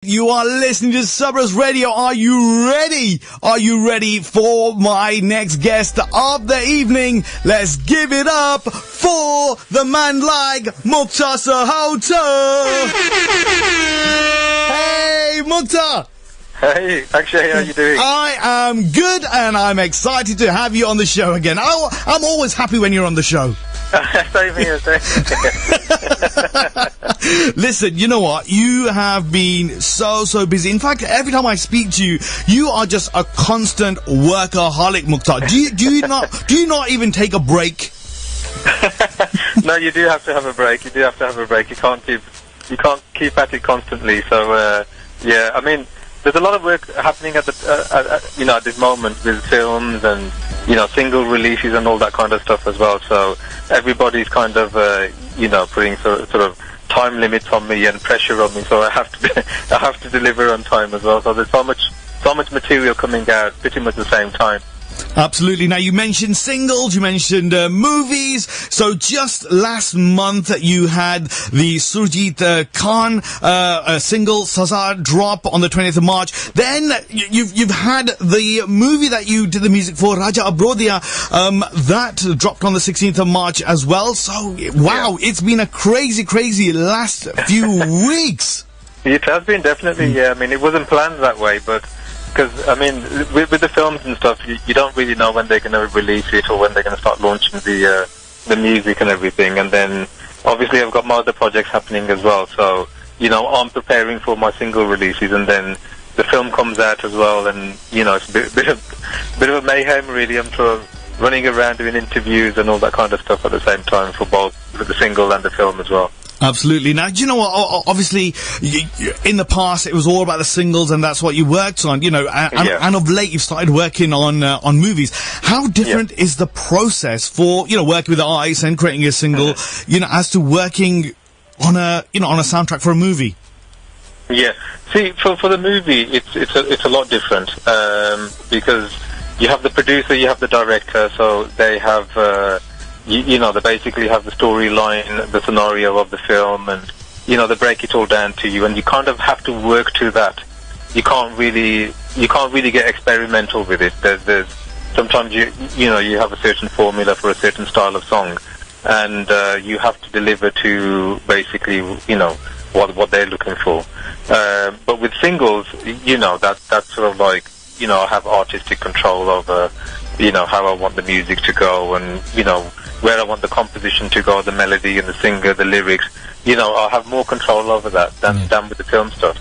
You are listening to SabrasRadio. Are you ready? Are you ready for my next guest of the evening? Let's give it up for the man like Mukhtar Sahota. Hey, Mukhtar. Hey, Akshay, how are you doing? I am good, and I'm excited to have you on the show again. I'm always happy when you're on the show. Same here, same here. Listen, you know what? You have been so busy. In fact, every time I speak to you, you are just a constant workaholic, Mukhtar. Do you not even take a break? No, you do have to have a break. You can't keep at it constantly. So yeah, I mean, there's a lot of work happening at the at this moment with films and single releases and all that kind of stuff as well. So everybody's kind of putting sort of time limits on me and pressure on me. So I have to deliver on time as well. So there's so much material coming out pretty much at the same time. Absolutely. Now, you mentioned singles, you mentioned movies. So just last month, you had the Surjit Khan single Sazaa drop on the 20th of March. Then you've had the movie that you did the music for, Raja Abroadiya, that dropped on the 16th of March as well. So, wow, It's been a crazy last few weeks. It has been, definitely, yeah. I mean, it wasn't planned that way, but because, I mean, with the films and stuff, you don't really know when they're going to release it or when they're going to start launching the music and everything. And then, obviously, I've got my other projects happening as well. So, I'm preparing for my single releases, and then the film comes out as well. And, it's a bit of a mayhem, really. I'm sort of running around doing interviews and all that kind of stuff at the same time for both the single and the film as well. Absolutely. Now, do you know what? Obviously, in the past, it was all about the singles, and that's what you worked on. And of late, you've started working on movies. How different is the process for working with the artists and creating a single, as to working on a soundtrack for a movie? Yeah. See, for the movie, it's a lot different because you have the producer, you have the director, so they have. They basically have the storyline, the scenario of the film, and they break it all down to you, and you kind of have to work to that. You can't really get experimental with it. There's sometimes you have a certain formula for a certain style of song, and you have to deliver to basically what they're looking for. But with singles, that's sort of like I have artistic control over how I want the music to go, and where I want the composition to go, the melody and the singer, the lyrics. I'll have more control over that than with the film stuff.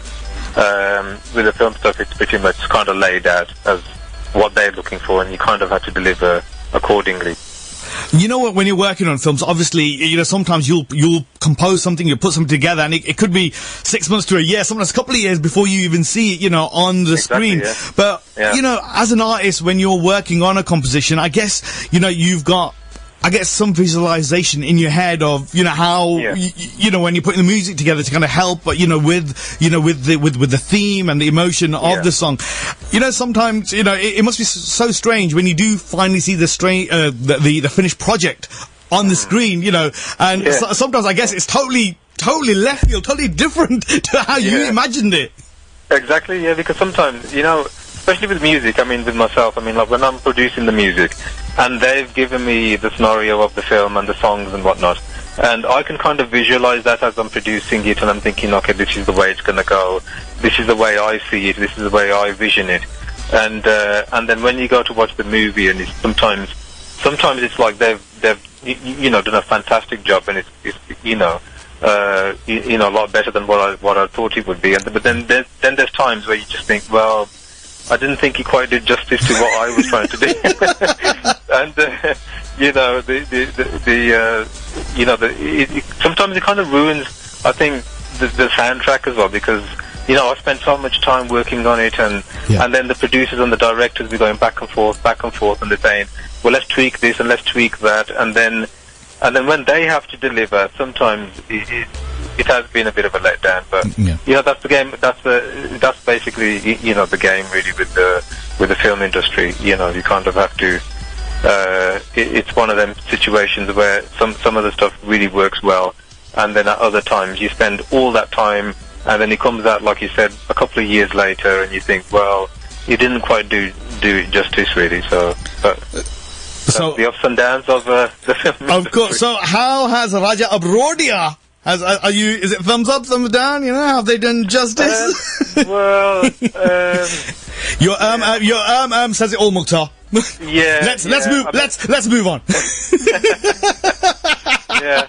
With the film stuff, it's pretty much kind of laid out as what they're looking for, and you kind of have to deliver accordingly. You know what, when you're working on films, obviously, sometimes you'll compose something, you'll put something together, and it could be 6 months to a year, sometimes a couple of years before you even see it, on the screen. Yeah. But, as an artist, when you're working on a composition, I guess, you've got some visualization in your head of, how, when you're putting the music together to kind of help, but, with the theme and the emotion of the song. Sometimes, it must be so strange when you do finally see the finished project on the screen, and sometimes I guess it's totally left field, totally different to how you imagined it. Exactly, yeah, because sometimes, especially with music, with myself, like when I'm producing the music, and they've given me the scenario of the film and the songs and whatnot, and I can kind of visualize that as I'm producing it, and I'm thinking, okay, this is the way it's going to go, this is the way I see it, this is the way I vision it, and then when you go to watch the movie, and it's sometimes it's like they've done a fantastic job, and it's a lot better than what I thought it would be, but then there's times where you just think, well, I didn't think he quite did justice to what I was trying to do. And sometimes it kind of ruins, I think, the soundtrack as well, because I spent so much time working on it, and then the producers and the directors be going back and forth, and they're saying, well, let's tweak this and let's tweak that, and then when they have to deliver, sometimes it has been a bit of a letdown, but that's the game. That's basically the game really with the film industry. You kind of have to. It's one of them situations where some of the stuff really works well, and then at other times you spend all that time and then it comes out, like you said, a couple of years later, and you think, well, you didn't quite do it justice, really. So the ups and downs of the film. Of course. So how has Raja Abroadiya? Is it thumbs up, thumbs down? You know, have they done justice? Your says it all, Mukhtar. Yeah. Let's move on. Yeah.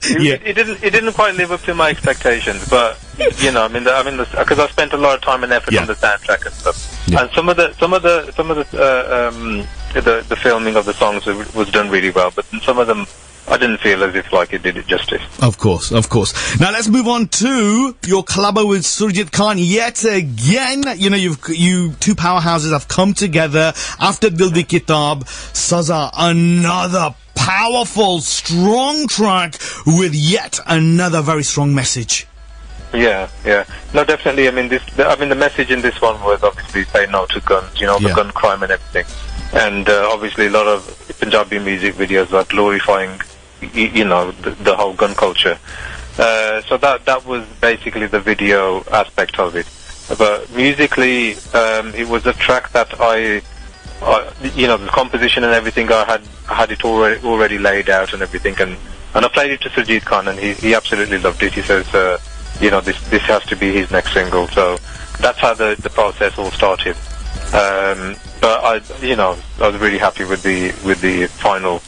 It didn't quite live up to my expectations, but you know, because I spent a lot of time and effort on the soundtrack and stuff, and some of the filming of the songs was done really well, but some of them I didn't feel as if like it did it justice. Of course. Now let's move on to your collabo with Surjit Khan yet again. You know, you two powerhouses have come together after Dil Di Kitab. Sazaa, another powerful, strong track with yet another very strong message. Yeah. No, definitely. The message in this one was obviously say no to guns, the gun crime and everything. And obviously a lot of Punjabi music videos are glorifying, the whole gun culture. So that was basically the video aspect of it. But musically, it was a track that the composition and everything, I had it already laid out and everything, and I played it to Surjit Khan, and he absolutely loved it. He says, this has to be his next single. So that's how the process all started. But I was really happy with the final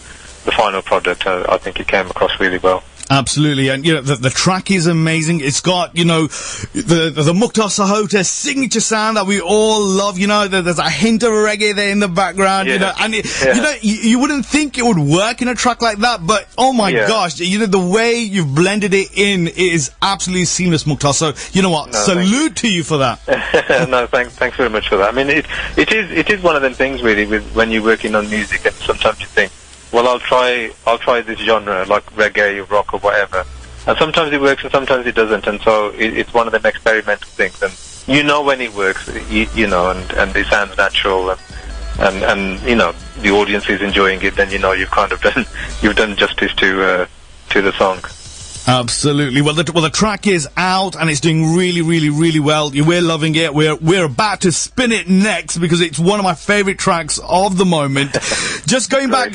product. I think it came across really well. Absolutely, and the track is amazing. It's got the Mukhtar Sahota signature sound that we all love. There's a hint of reggae there in the background. You wouldn't think it would work in a track like that, but oh my gosh, the way you've blended it in is absolutely seamless, Mukhtar. So salute to you for that. No, thanks very much for that. It is one of them things really when you're working on music, and sometimes you think, well, I'll try this genre, like reggae, rock, or whatever. And sometimes it works, and sometimes it doesn't. And so it's one of them experimental things. And when it works, and it sounds natural, and the audience is enjoying it. Then you've kind of done justice to the song. Absolutely. Well, the track is out and it's doing really, really, really well. We're loving it. We're about to spin it next because it's one of my favorite tracks of the moment. Just going back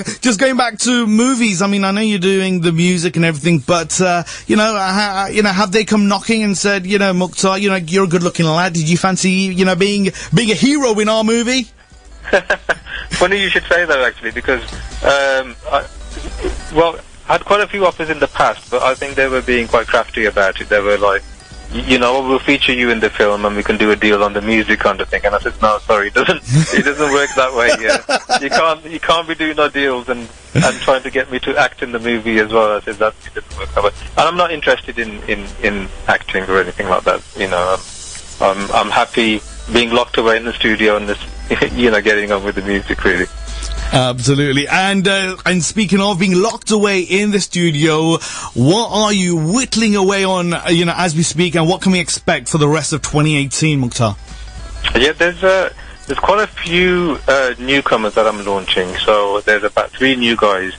to movies. I know you're doing the music and everything, but have they come knocking and said, Mukhtar, you're a good-looking lad. Did you fancy, being a hero in our movie? Funny you should say that, actually, because I had quite a few offers in the past, but I think they were being quite crafty about it. They were like, we'll feature you in the film and we can do a deal on the music kind of thing. And I said, no, sorry, it doesn't work that way. Yeah. You can't be doing no deals and trying to get me to act in the movie as well. I said it doesn't work that way. And I'm not interested in acting or anything like that. I'm happy being locked away in the studio and getting on with the music, really. Absolutely. And speaking of being locked away in the studio, what are you whittling away on, as we speak, and what can we expect for the rest of 2018, Mukhtar? Yeah, there's quite a few newcomers that I'm launching. So there's about 3 new guys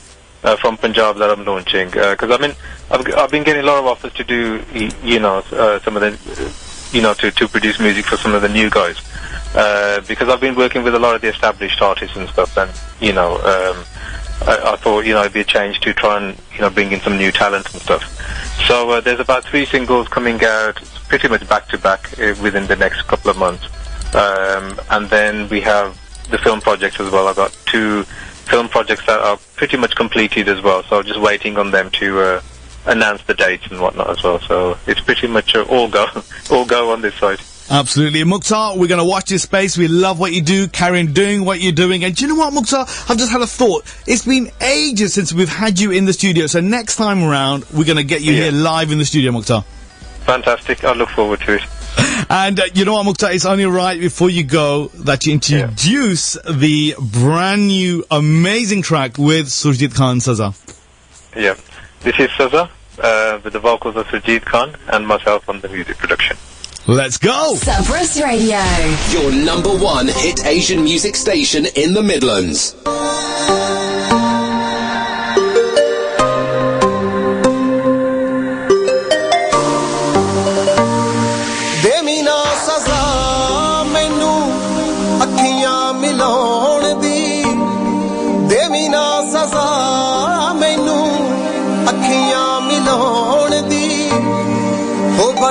from Punjab that I'm launching. Because I've been getting a lot of offers to do, some of the, to produce music for some of the new guys. Because I've been working with a lot of the established artists and stuff, and I thought it'd be a change to try and bring in some new talent and stuff. So there's about 3 singles coming out pretty much back to back within the next couple of months, and then we have the film projects as well. I've got 2 film projects that are pretty much completed as well, so just waiting on them to announce the dates and whatnot as well. So it's pretty much all go on this side. Absolutely. Mukhtar, we're going to watch this space. We love what you do. Carry on doing what you're doing. And do you know what, Mukhtar? I've just had a thought. It's been ages since we've had you in the studio. So next time around, we're going to get you here live in the studio, Mukhtar. Fantastic. I look forward to it. And you know what, Mukhtar? It's only right before you go that you introduce the brand new, amazing track with Surjit Khan, Sazaa. Yeah. This is Sazaa with the vocals of Surjit Khan and myself on the music production. Let's go! SabrasRadio, your #1 hit Asian music station in the Midlands.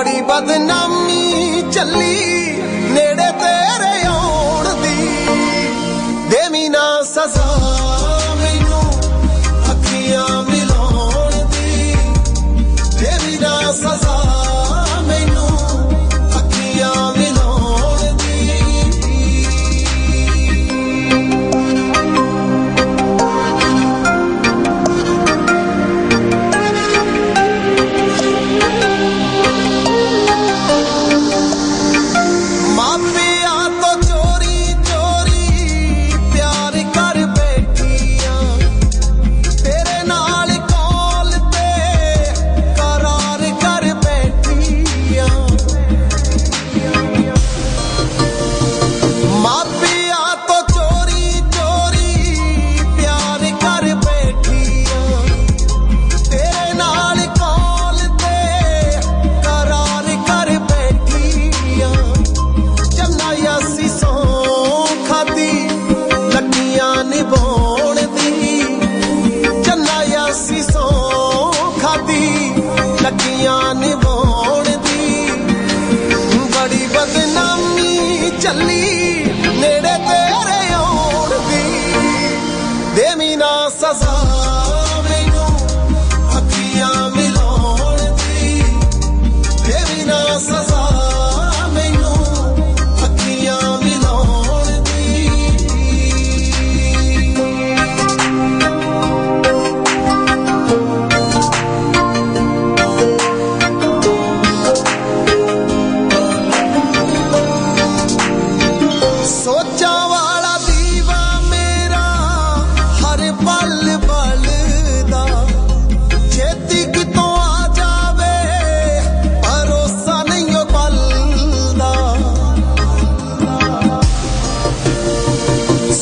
ਬੜੀ ਬਦਨਾਮੀ ਚੱਲੀ ਨੇੜੇ ਤੇਰੇ ਆਉਣ ਦੀ ਦੇਵੀ ਨਾ ਸਜ਼ਾ ਮੈਨੂੰ ਅੱਖੀਆਂ ਮਿਲਾਉਣ ਦੀ ਦੇਵੀ ਨਾ ਸਜ਼ਾ ਮੈਨੂੰ ਅੱਖੀਆਂ ਮਿਲਾਉਣ ਦੀ ਮਾਪਿਆਂ ਤੋਂ ਚੋਰੀ ਚੋਰੀ ਪਿਆਰ ਕਰ ਬੈਠੀਆਂ ਤੇਰੇ ਨਾਲ ਕਾਲ ਤੇ ਕਰਾਰ ਕਰ ਬੈਠੀਆਂ ਮਾਪਿਆਂ ਤੋਂ ਚੋਰੀ ਚੋਰੀ ਪਿਆਰ ਕਰ ਬੈਠੀਆਂ ਤੇਰੇ ਨਾਲ ਕਾਲ ਤੇ ਕਰਾਰ ਕਰ ਬੈਠੀਆਂ ਚੰਨਾ ਯਾਸੀ ਸੌ ਖਾਦੀ ਲੱਗੀਆਂ ਨਿਭਾਉਣ ਦੀ ਚੰਨਾ ਯਾਸੀ ਸੌ ਖਾਦੀ ਲੱਗੀਆਂ ਨਿਭਾਉਣ ਦੀ ਬੜੀ ਬਦਨਾਮੀ ਚੱਲੀ ਨੇੜੇ ਤੇਰੇ ਆਉਣ ਦੀ ਦੇਵੀ ਨਾ ਸਜ਼ਾ ਮੈਨੂੰ ਅੱਖੀਆਂ ਮਿਲਾਉਣ ਦੀ ਦੇਵੀ ਨਾ ਸਜ਼ਾ ਮੈਨੂੰ ਅੱਖੀਆਂ ਮਿਲਾਉਣ ਦੀ ਸੋਚਾਂ ਵਾਲਾ ਦੀਵਾ ਮੇਰਾ ਹਰ ਪਲ ਬਲਦਾ ਛੇਤੀ ਕਿਤੋਂ ਆ ਜਾਵੇ ਭਰੋਸਾ ਨਹੀਂ ਉਹ ਪਲਦਾ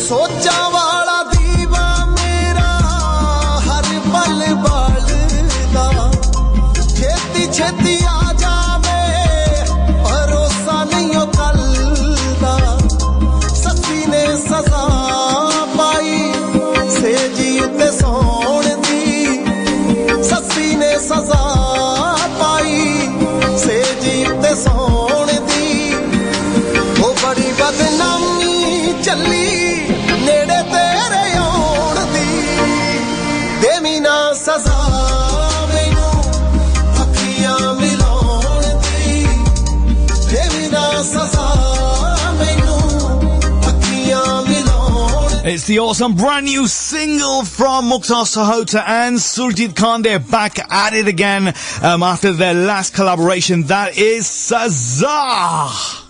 ਸੋਚਾਂ ਵਾਲਾ ਦੀਵਾ ਮੇਰਾ ਹਰ ਪਲ ਬਲਦਾ ਛੇਤੀ ਛੇਤੀ ਆ ਜਾਵੇ ਭਰੋਸਾ ਨਹੀਂ ਉਹ ਕੱਲਦਾ ਸੱਸੀ ਨੇ ਸਜ਼ਾ ਪਾਈ ਸੇਜੀ ਉੱਤੇ ਸੌਣ ਦੀ ਸੱਸੀ ਨੇ ਸਜ਼ਾ ਪਾਈ ਸੇਜੀ ਉੱਤੇ ਸੌਣ ਦੀ ਉਹ ਬੜੀ ਬਦਨਾਮੀ ਚੱਲੀ ਨੇੜੇ ਤੇਰੇ ਆਉਣ ਦੀ ਦੇਵੀ ਨਾ ਸਜ਼ਾ ਮੈਨੂੰ ਅੱਖੀਆਂ ਮਿਲਾਉਣ ਦੀ ਦੇਵੀ ਨਾ ਸਜ਼ਾ ਮੈਨੂੰ ਅੱਖੀਆਂ ਮਿਲਾਉਣ It's the awesome brand new single from Mukhtar Sahota and Surjit Khan. They're back at it again after their last collaboration. That is Sazaa.